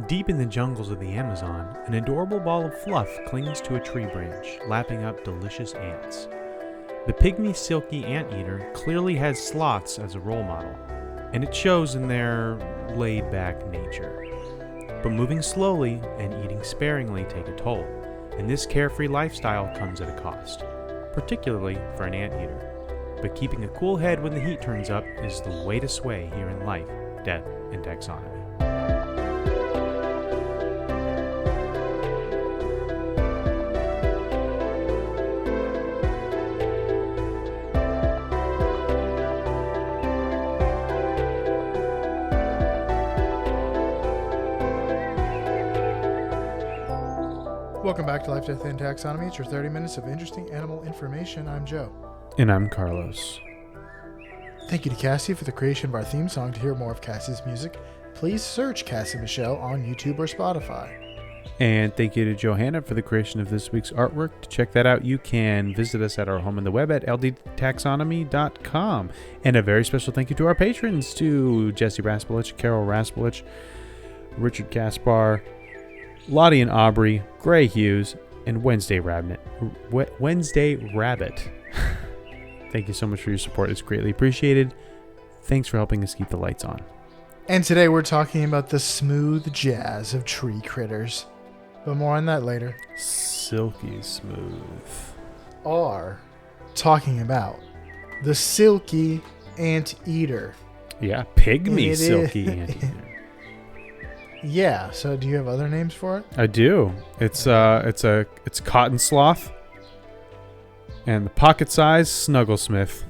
Deep in the jungles of the Amazon, an adorable ball of fluff clings to a tree branch, lapping up delicious ants. The pygmy Silky Anteater clearly has sloths as a role model, and it shows in their laid-back nature. But moving slowly and eating sparingly take a toll, and this carefree lifestyle comes at a cost, particularly for an anteater. But keeping a cool head when the heat turns up is the way to sway here in life, death, and taxonomy. Welcome back to Life, Death, and Taxonomy. It's your 30 minutes of interesting animal information. I'm Joe. And I'm Carlos. Thank you to Cassie for the creation of our theme song. To hear more of Cassie's music, please search Cassie Michelle on YouTube or Spotify. And thank you to Johanna for the creation of this week's artwork. To check that out, you can visit us at our home on the web at ldtaxonomy.com. And a very special thank you to our patrons, to Jesse Raspolich, Carol Raspolich, Richard Gaspar, Lottie and Aubrey, Gray Hughes, and Wednesday Rabbit. Thank you so much for your support. It's greatly appreciated. Thanks for helping us keep the lights on. And today we're talking about the smooth jazz of tree critters. But more on that later. Silky smooth. Are talking about the Silky Anteater. Yeah, pygmy Silky Anteater. Yeah, so do you have other names for it? I do. It's cotton sloth, and the pocket size snugglesmith,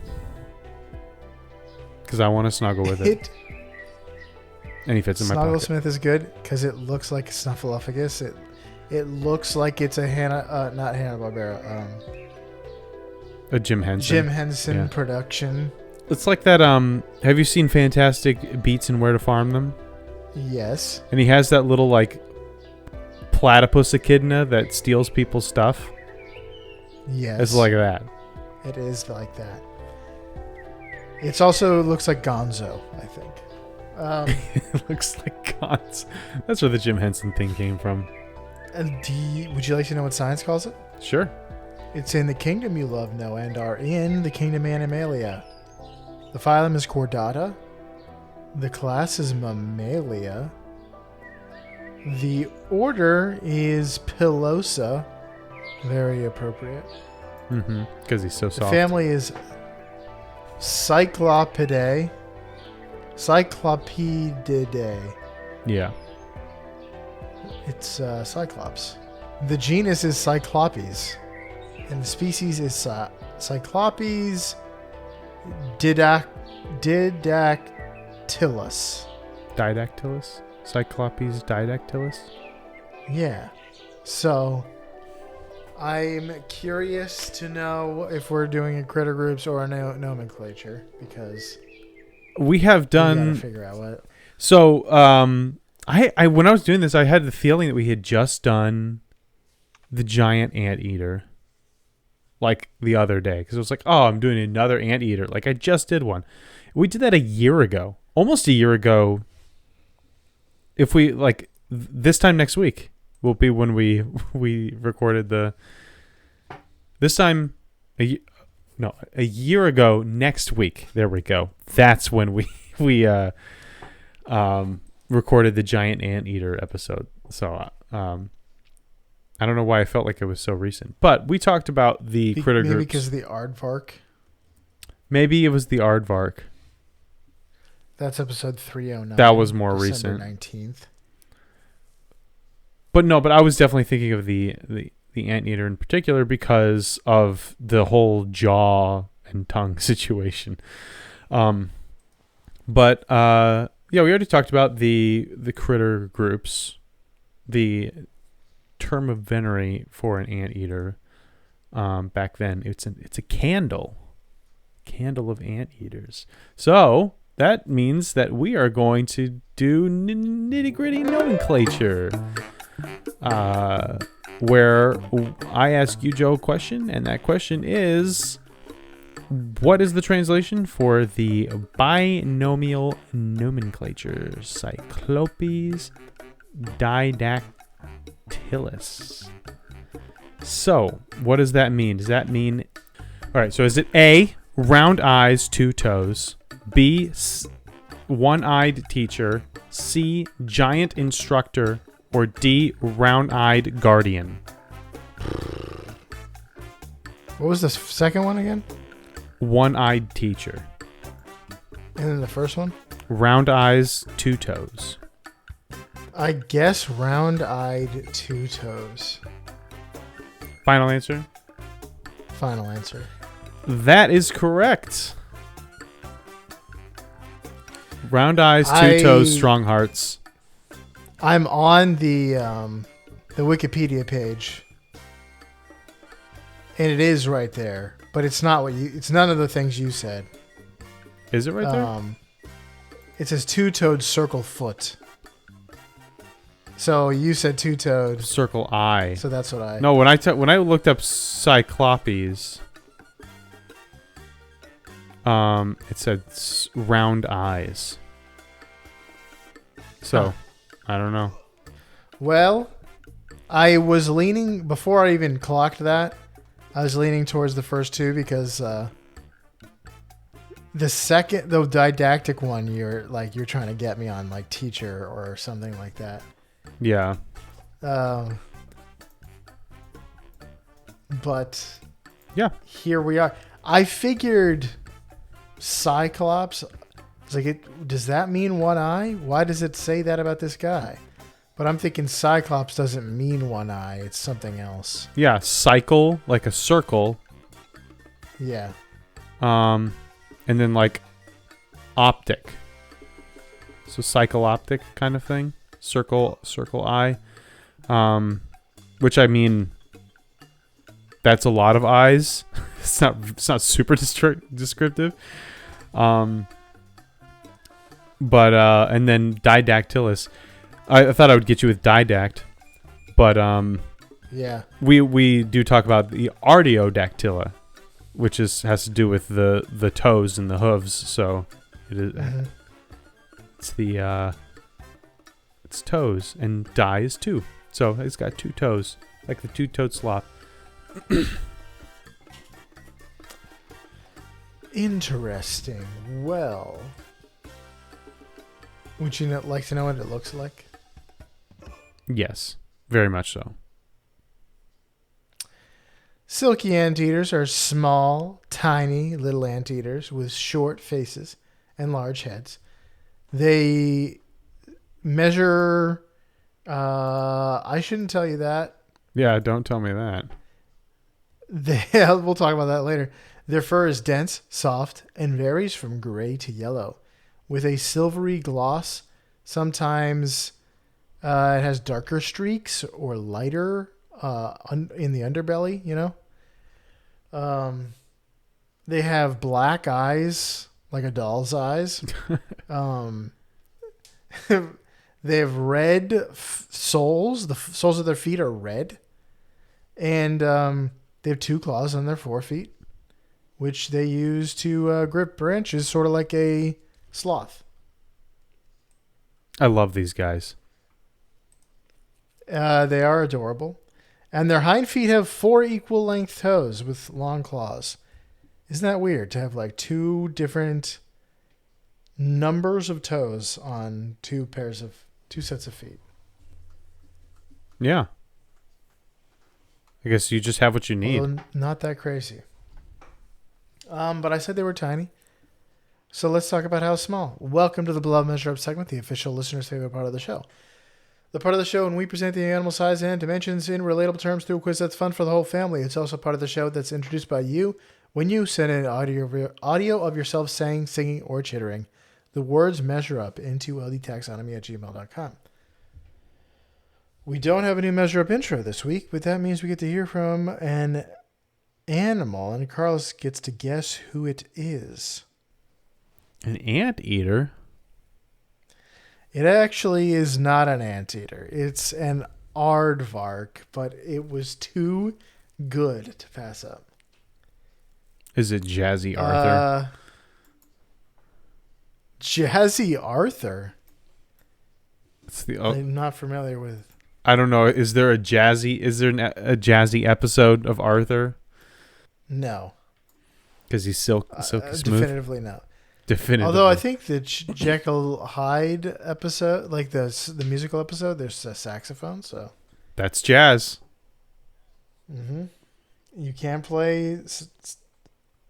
because I want to snuggle with it. And he fits in my pocket. Snugglesmith is good because it looks like a Snuffleupagus. It looks like it's a not Hanna-Barbera. A Jim Henson. Yeah. Production. It's like that. Have you seen Fantastic Beasts and Where to Farm Them? Yes. And he has that little like platypus echidna that steals people's stuff. Yes. It's like that. It is like that. It also looks like Gonzo, I think. It looks like Gonzo. That's where the Jim Henson thing came from. Would you like to know what science calls it? Sure. It's in the kingdom you love, know, and are in the kingdom Animalia. The phylum is Chordata. The class is Mammalia. The order is Pilosa. Very appropriate. Mm-hmm. Because he's so soft. The family is Cyclopidae. Cyclopididae. Yeah. It's Cyclops. The genus is Cyclopes. And the species is Cyclopes didactylus. Didactylus? Cyclopes didactylus? Yeah. So, I'm curious to know if we're doing a critter groups or a nomenclature, because we have done. We gotta figure out what. So, I when I was doing this, I had the feeling that we had just done the giant anteater, like the other day, because it was like, oh, I'm doing another anteater. Like I just did one. We did that a year ago, almost a year ago. If we like this time next week will be when we recorded this time a year ago next week. There we go. That's when we recorded the giant anteater episode. So I don't know why I felt like it was so recent, but we talked about the critter groups. Maybe because of the aardvark. Maybe it was the aardvark. That's episode 309. That was more December recent. 19th. But I was definitely thinking of the anteater in particular because of the whole jaw and tongue situation. Yeah, we already talked about the critter groups. The term of venery for an anteater back then, it's a candle of anteaters. So that means that we are going to do nitty-gritty nomenclature, where I ask you, Joe, a question, and that question is, what is the translation for the binomial nomenclature? Cyclopes didactylus. So, what does that mean? Does that mean... All right, so is it A, round eyes, 2 toes, B, one-eyed teacher, C, giant instructor, or D, round-eyed guardian? What was the second one again? One-eyed teacher. And then the first one? Round eyes, 2 toes. I guess round-eyed 2 toes. Final answer? Final answer. That is correct. Round eyes, 2 toes, strong hearts. I'm on the Wikipedia page, and it is right there, but it's not what you. It's none of the things you said. Is it right there? It says 2-toed circle foot. So you said 2-toed Circle eye. So that's what I. No, when I looked up Cyclopes, it said round eyes. So, I don't know. Well, I was leaning before I even clocked that. I was leaning towards the first two because the second, the didactic one, you're trying to get me on like teacher or something like that. Yeah. But yeah, here we are. I figured Cyclops. It's like, does that mean one eye? Why does it say that about this guy? But I'm thinking Cyclops doesn't mean one eye. It's something else. Yeah, cycle, like a circle. Yeah. And then like optic. So cycloptic kind of thing. Circle eye. Which I mean, that's a lot of eyes. It's not super descriptive. But and then didactylus. I thought I would get you with didact, but yeah, we do talk about the artiodactyla, which has to do with the toes and the hooves. So it is it's toes, and di is 2, so it's got 2 toes, like the 2-toed sloth. Interesting. Well, would you like to know what it looks like? Yes, very much so. Silky anteaters are small, tiny little anteaters with short faces and large heads. They measure... I shouldn't tell you that. Yeah, don't tell me that. We'll talk about that later. Their fur is dense, soft, and varies from gray to yellow, with a silvery gloss. Sometimes it has darker streaks or lighter in the underbelly, you know. They have black eyes, like a doll's eyes. They have red soles. The soles of their feet are red. And they have 2 claws on their 4 feet, which they use to grip branches, sort of like a sloth. I love these guys. They are adorable. And their hind feet have 4 equal length toes with long claws. Isn't that weird to have like 2 different numbers of toes on 2 sets of feet? Yeah. I guess you just have what you need. Well, not that crazy. But I said they were tiny. So let's talk about how small. Welcome to the Beloved Measure Up segment, the official listener's favorite part of the show. The part of the show when we present the animal size and dimensions in relatable terms through a quiz that's fun for the whole family. It's also part of the show that's introduced by you when you send in audio of yourself saying, singing, or chittering. The words measure up into ldtaxonomy@gmail.com. We don't have a new Measure Up intro this week, but that means we get to hear from an animal, and Carlos gets to guess who it is. An anteater? It actually is not an anteater. It's an aardvark, but it was too good to pass up. Is it Jazzy Arthur? Jazzy Arthur? It's the. I'm not familiar with. I don't know. Is there a jazzy? Is there a jazzy episode of Arthur? No. Because he's silky smooth. Definitively no. Definitively. Although I think the Jekyll Hyde episode, like the musical episode, there's a saxophone. So that's jazz. Mm-hmm. You can't play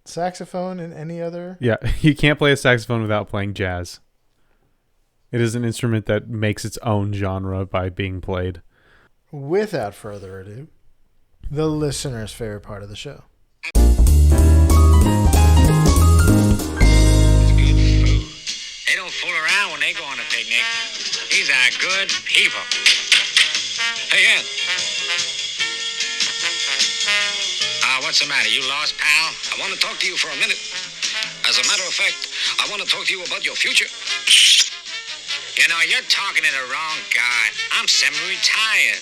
saxophone in any other. Yeah, you can't play a saxophone without playing jazz. It is an instrument that makes its own genre by being played. Without further ado, the listener's favorite part of the show. They don't fool around when they go on a picnic. These are good people. Hey, Ed. What's the matter? You lost, pal? I want to talk to you for a minute. As a matter of fact, I want to talk to you about your future. You know, you're talking to the wrong guy. I'm semi-retired.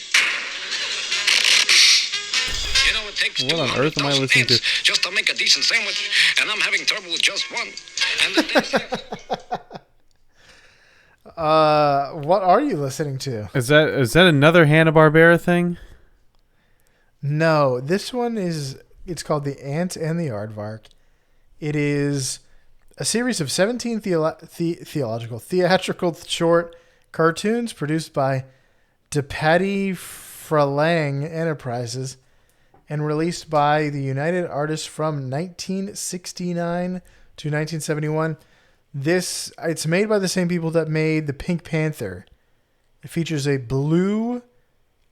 You know, it takes what on earth am I listening to? Just to make a decent sandwich, and I'm having trouble with just one. And what are you listening to? Is that another Hanna-Barbera thing? No, this one is. It's called The Ant and the Aardvark. It is a series of 17 theatrical short cartoons produced by DePatty Fralang Enterprises and released by the United Artists from 1969 to 1971. It's made by the same people that made The Pink Panther. It features a blue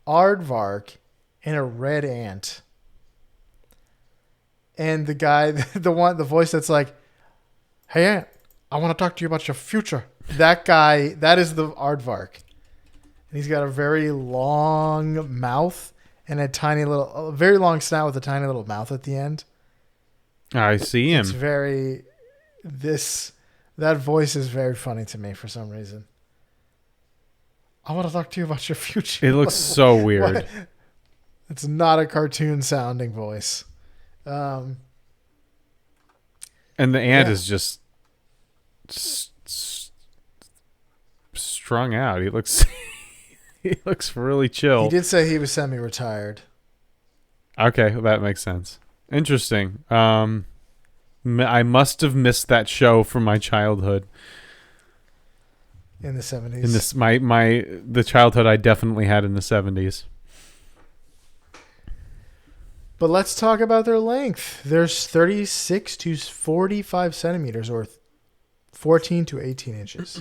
aardvark and a red ant. And the guy, the voice that's like, "Hey Ant, I want to talk to you about your future." That guy, that is the aardvark. And he's got a very long mouth and a very long snout with a tiny little mouth at the end. I see him. It's that voice is very funny to me for some reason. I want to talk to you about your future. It looks so weird. What? It's not a cartoon sounding voice. And the ant is just strung out. He looks really chill. He did say he was semi-retired. Okay, well, that makes sense. Interesting. I must have missed that show from my childhood. In the 70s. In this the childhood I definitely had in the 70s. But let's talk about their length. There's 36 to 45 centimeters or 14 to 18 inches.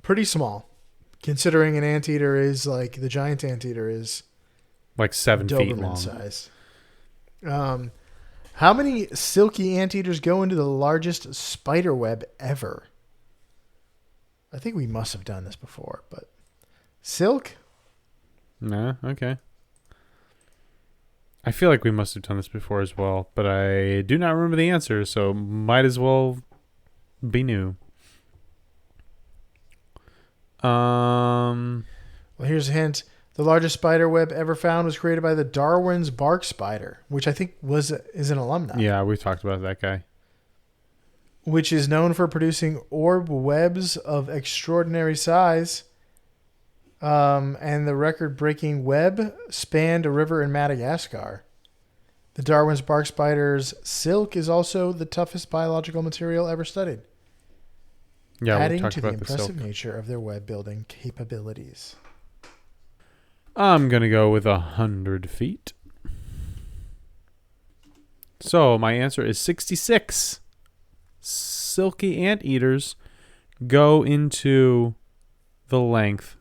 Pretty small, considering an anteater is like the giant anteater is like 7 feet long. size. How many silky anteaters go into the largest spider web ever? I think we must have done this before, but silk? Nah, okay. I feel like we must have done this before as well, but I do not remember the answer, so might as well be new. Well, here's a hint. The largest spider web ever found was created by the Darwin's bark spider, which I think is an alumni. Yeah, we talked about that guy. Which is known for producing orb webs of extraordinary size. And the record-breaking web spanned a river in Madagascar. The Darwin's bark spider's silk is also the toughest biological material ever studied. Yeah, adding we'll to talk the about the impressive silk. nature of their web-building capabilities. I'm going to go with 100 feet. So my answer is 66. Silky anteaters go into the length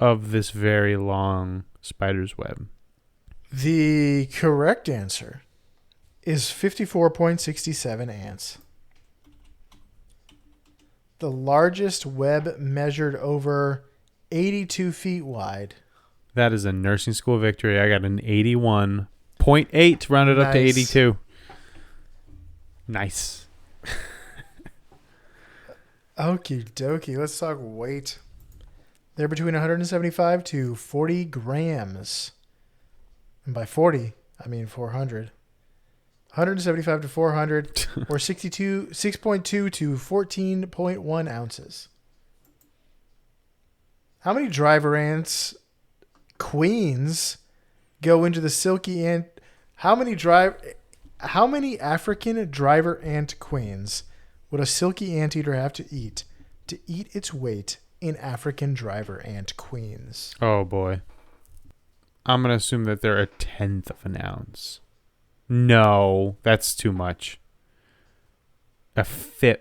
of this very long spider's web. The correct answer is 54.67 ants. The largest web measured over 82 feet wide. That is a nursing school victory. I got an 81.8 rounded up to 82. Nice. Okie dokie. Let's talk weight. They're between 175 to 40 grams. And by 40, I mean 400. 175 to 400, or 6.2 to 14.1 ounces. How many driver ants queens go into the silky ant? How many African driver ant queens would a silky anteater have to eat its weight in African driver ant queens? Oh boy. I'm going to assume that they're 1/10 of an ounce. No, that's too much. 5%.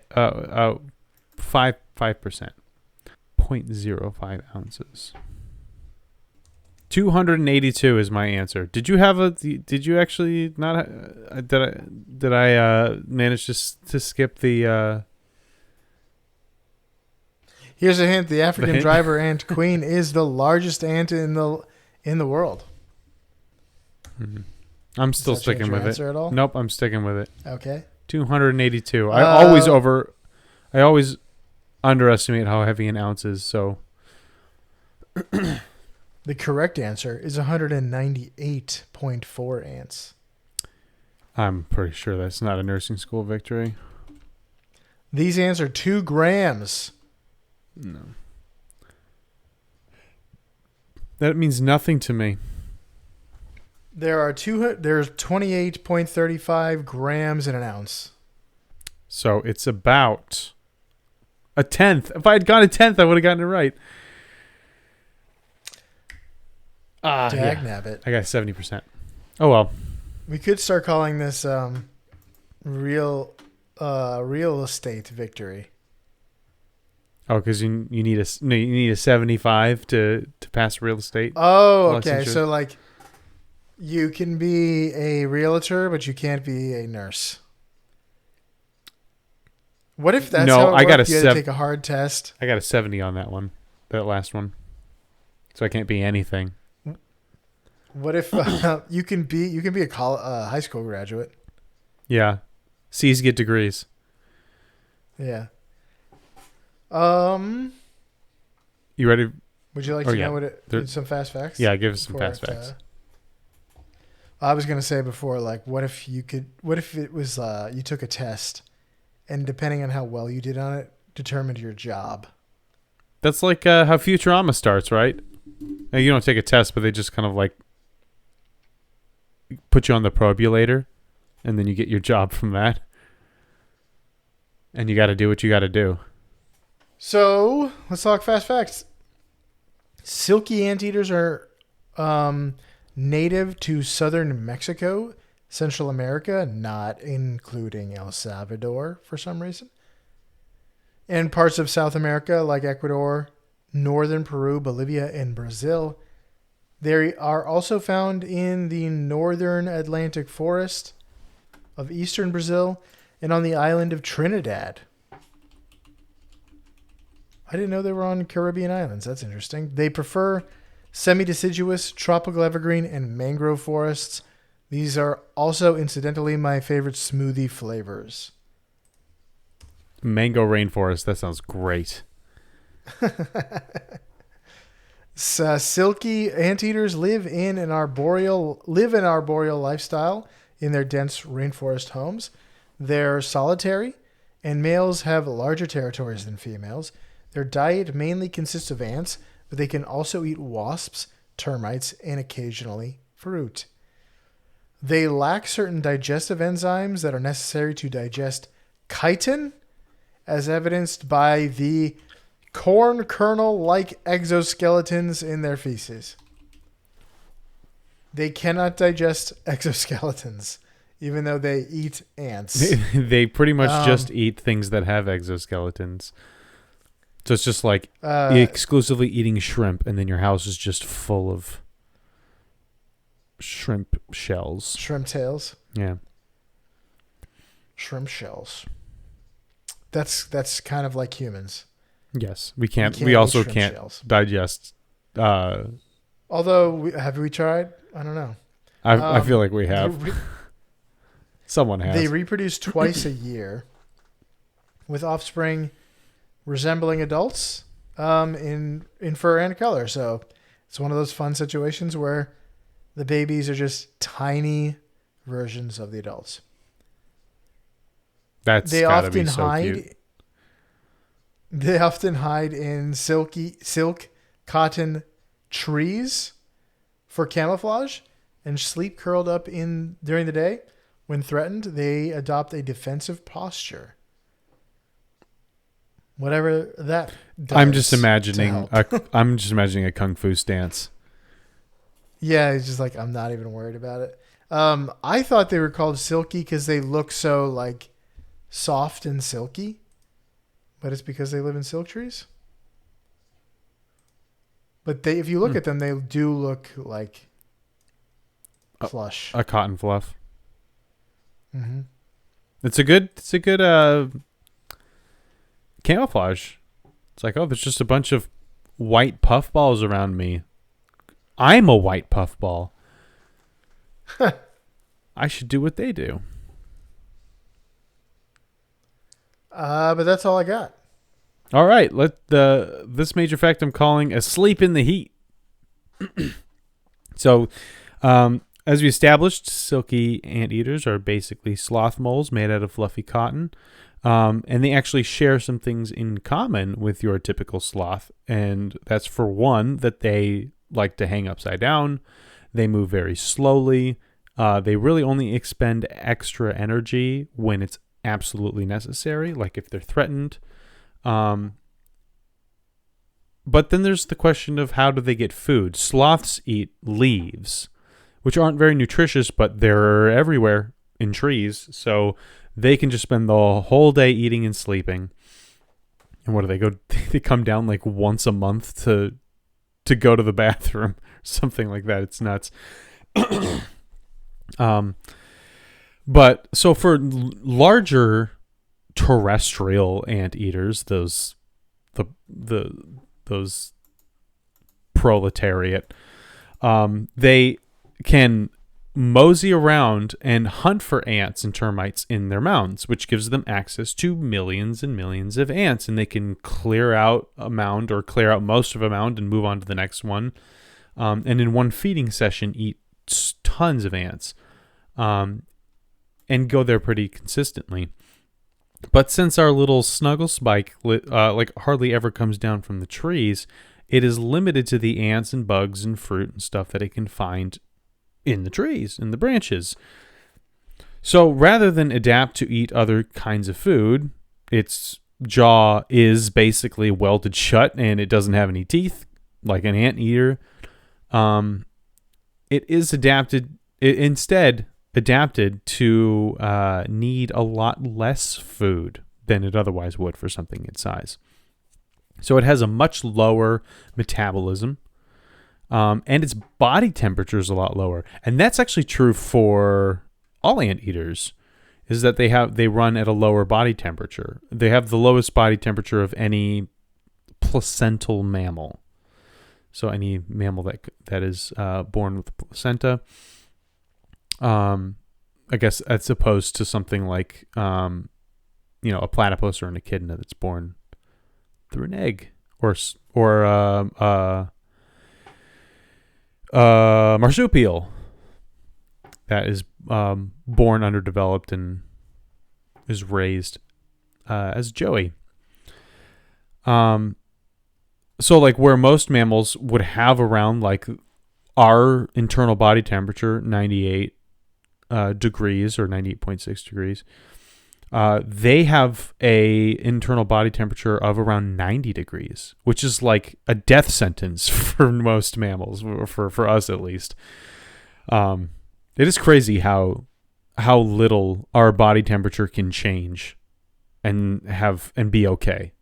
0.05 ounces. 282 is my answer. Did you actually not did I manage to skip the Here's a hint. The African driver ant queen is the largest ant in the world. Mm-hmm. I'm still sticking with it. At all? Nope, I'm sticking with it. Okay. 282. I always underestimate how heavy an ounce is, so the correct answer is 198.4 ants. I'm pretty sure that's not a nursing school victory. These ants are 2 grams. No. That means nothing to me. There's 28.35 grams in an ounce. So it's about 1/10. If I had gone 1/10, I would have gotten it right. Dagnabbit. I got 70%. Oh well. We could start calling this real estate victory. Oh, because you need a 75 to pass real estate. Oh, okay. So like, you can be a realtor, but you can't be a nurse. What if that's how it worked? You had to take a hard test. I got a 70 on that one, that last one. So I can't be anything. What if you can be a high school graduate? Yeah, C's get degrees. Yeah. You ready? Would you like to know some fast facts? Yeah, give us some fast facts. I was gonna say before, like, what if it was you took a test, and depending on how well you did on it, determined your job. That's like how Futurama starts, right? Now, you don't take a test, but they just kind of like put you on the probulator, and then you get your job from that. And you got to do what you got to do. So let's talk fast facts. Silky anteaters are native to southern Mexico, Central America, not including El Salvador for some reason, and parts of South America like Ecuador, northern Peru, Bolivia, and Brazil. They are also found in the northern Atlantic forest of eastern Brazil and on the island of Trinidad. I didn't know they were on Caribbean islands. That's interesting. They prefer semi-deciduous, tropical evergreen, and mangrove forests. These are also, incidentally, my favorite smoothie flavors. Mango rainforest. That sounds great. Silky anteaters live in an arboreal lifestyle in their dense rainforest homes. They're solitary, and males have larger territories than females. Their diet mainly consists of ants, but they can also eat wasps, termites, and occasionally fruit. They lack certain digestive enzymes that are necessary to digest chitin, as evidenced by the corn kernel-like exoskeletons in their feces. They cannot digest exoskeletons, even though they eat ants. They pretty much just eat things that have exoskeletons. So it's just like exclusively eating shrimp, and then your house is just full of shrimp shells. Shrimp tails. Yeah. Shrimp shells. That's kind of like humans. Yes, we can't. We also can't digest. Although, have we tried? I don't know. I feel like we have. Someone has. They reproduce twice a year, with offspring resembling adults in fur and color. So it's one of those fun situations where the babies are just tiny versions of the adults. That's They gotta be often so hide. cute. They often hide in silk cotton trees for camouflage and sleep curled up in during the day. When threatened, they adopt a defensive posture. Whatever that does. I'm just to imagining help. I'm just imagining a kung fu stance. Yeah, it's just like I'm not even worried about it. I thought they were called silky because they look so like soft and silky, but it's because they live in silk trees. But if you look at them, they do look like plush. A cotton fluff. Mm-hmm. It's a good camouflage. It's like, oh, there's just a bunch of white puffballs around me. I'm a white puffball. I should do what they do. But that's all I got. All right, this major fact I'm calling asleep in the heat. So, as we established, silky anteaters are basically sloth moles made out of fluffy cotton. And they actually share some things in common with your typical sloth. And that's, for one, that they like to hang upside down. They move very slowly. They really only expend extra energy when it's absolutely necessary, like if they're threatened. But then there's the question of, how do they get food? Sloths eat leaves, which aren't very nutritious, but they're everywhere in trees. So they can just spend the whole day eating and sleeping. And what do they go? They come down like once a month to go to the bathroom, something like that. It's nuts. But so for larger terrestrial anteaters, those proletariat, they can mosey around and hunt for ants and termites in their mounds, which gives them access to millions and millions of ants, and they can clear out a mound or clear out most of a mound and move on to the next one. And in one feeding session, eat tons of ants, and go there pretty consistently. But since our little snuggle spike like hardly ever comes down from the trees, it is limited to the ants and bugs and fruit and stuff that it can find in the trees, in the branches. So rather than adapt to eat other kinds of food, its jaw is basically welded shut and it doesn't have any teeth like an anteater. It is instead adapted to need a lot less food than it otherwise would for something its size. So it has a much lower metabolism, and its body temperature is a lot lower. And that's actually true for all anteaters, is that they run at a lower body temperature. They have the lowest body temperature of any placental mammal. So any mammal that is born with a placenta. I guess as opposed to something like, a platypus or an echidna that's born through an egg, or marsupial that is born underdeveloped and is raised as Joey. So like where most mammals would have around like our internal body temperature, 98 degrees or 98.6 degrees, they have a internal body temperature of around 90 degrees, which is like a death sentence for most mammals, for us at least. It is crazy how little our body temperature can change and be okay.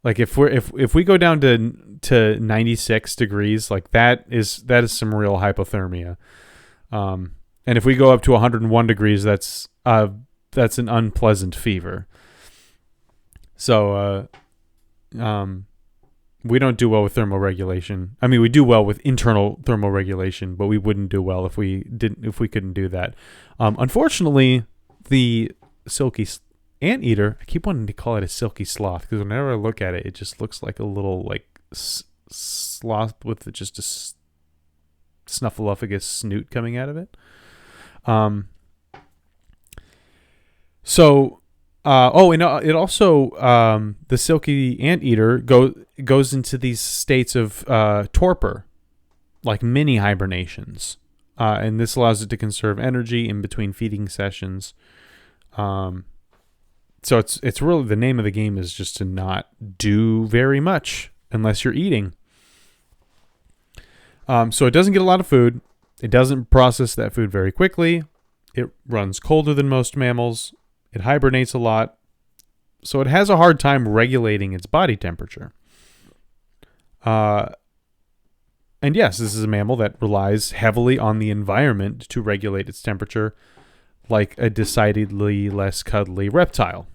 Like if we go down to 96 degrees, like that is some real hypothermia. And if we go up to 101 degrees, that's an unpleasant fever. So we don't do well with thermoregulation. I mean, we do well with internal thermoregulation, but we wouldn't do well if we couldn't do that. Unfortunately, the silky anteater, I keep wanting to call it a silky sloth because whenever I look at it, it just looks like a little like sloth with just a snuffleupagus snoot coming out of it. So, it also the silky anteater goes into these states of torpor, like mini hibernations, and this allows it to conserve energy in between feeding sessions. So it's really, the name of the game is just to not do very much unless you're eating. So it doesn't get a lot of food. It doesn't process that food very quickly. It runs colder than most mammals. It hibernates a lot. So it has a hard time regulating its body temperature. And yes, this is a mammal that relies heavily on the environment to regulate its temperature, like a decidedly less cuddly reptile.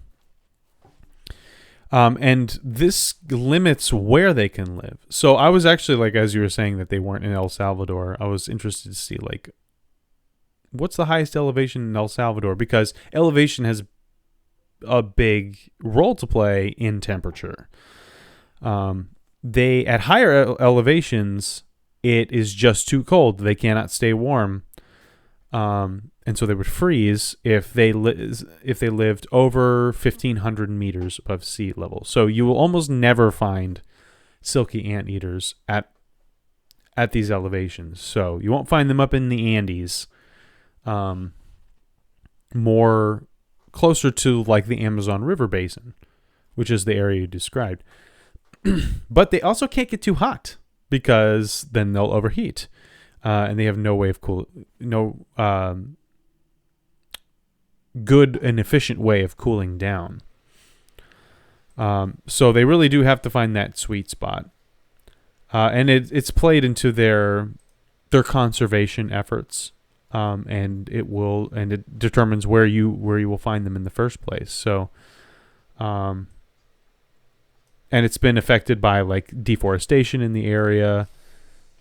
And this limits where they can live. So I was actually, like, as you were saying that they weren't in El Salvador, I was interested to see, like, what's the highest elevation in El Salvador? Because elevation has a big role to play in temperature. At higher elevations, it is just too cold. They cannot stay warm. And so they would freeze if they lived over 1,500 meters above sea level. So you will almost never find silky anteaters at these elevations. So you won't find them up in the Andes, more closer to like the Amazon River basin, which is the area you described. But they also can't get too hot because then they'll overheat. And they have no way of good and efficient way of cooling down. So they really do have to find that sweet spot. And it's played into their conservation efforts. And it determines where you will find them in the first place. So, and it's been affected by like deforestation in the area.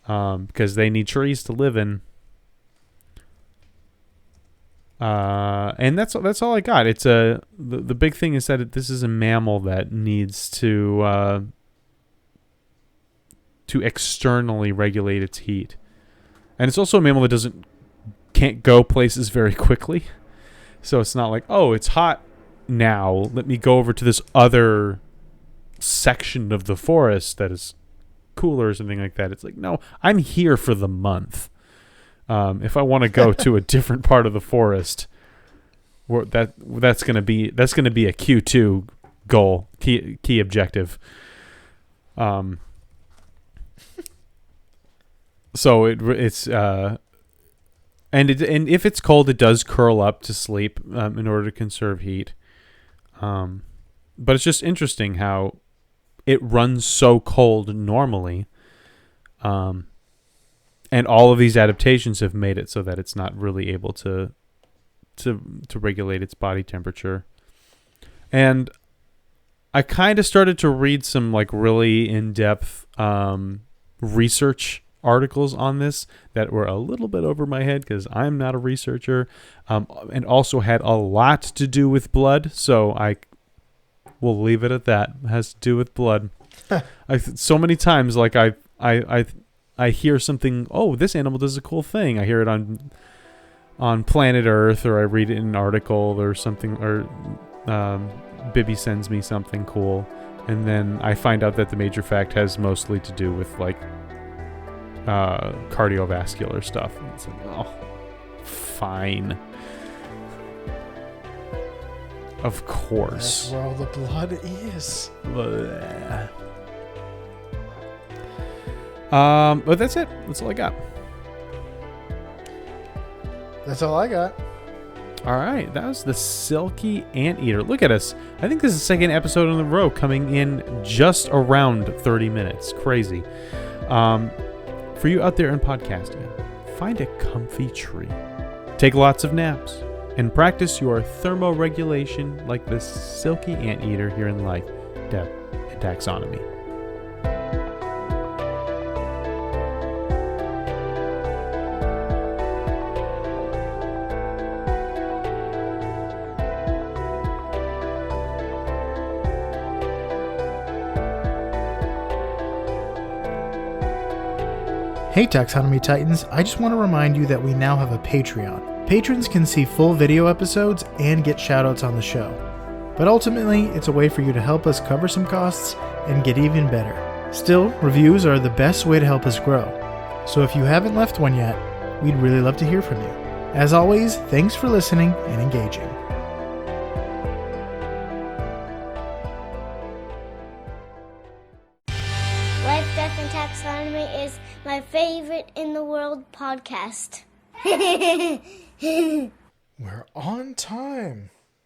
Because they need trees to live in. And that's all I got. It's the big thing is that this is a mammal that needs to externally regulate its heat, and it's also a mammal that can't go places very quickly. So it's not like, oh, it's hot now, let me go over to this other section of the forest that is cooler or something like that. It's like, no, I'm here for the month. If I want to go to a different part of the forest, that's gonna be a Q2 goal, key objective. So it's and if it's cold, it does curl up to sleep in order to conserve heat. But it's just interesting how it runs so cold normally. And all of these adaptations have made it so that it's not really able to regulate its body temperature. And I kind of started to read some like really in-depth research articles on this that were a little bit over my head because I'm not a researcher, and also had a lot to do with blood. So I will leave it at that. It has to do with blood. So many times, like I hear something, oh, this animal does a cool thing. I hear it on Planet Earth, or I read it in an article or something, or Bibby sends me something cool, and then I find out that the major fact has mostly to do with like cardiovascular stuff. And it's like, oh, fine. Of course. That's where all the blood is. Blech. But that's it. That's all I got. That's all I got. All right. That was the Silky Anteater. Look at us. I think this is the second episode in a row coming in just around 30 minutes. Crazy. For you out there in podcasting, find a comfy tree. Take lots of naps. And practice your thermoregulation like this silky anteater here in life, death, and taxonomy. Hey Taxonomy Titans, I just want to remind you that we now have a Patreon. Patrons can see full video episodes and get shoutouts on the show. But ultimately, it's a way for you to help us cover some costs and get even better. Still, reviews are the best way to help us grow. So if you haven't left one yet, we'd really love to hear from you. As always, thanks for listening and engaging. Life, Death, and Taxonomy is my favorite in the world podcast. We're on time.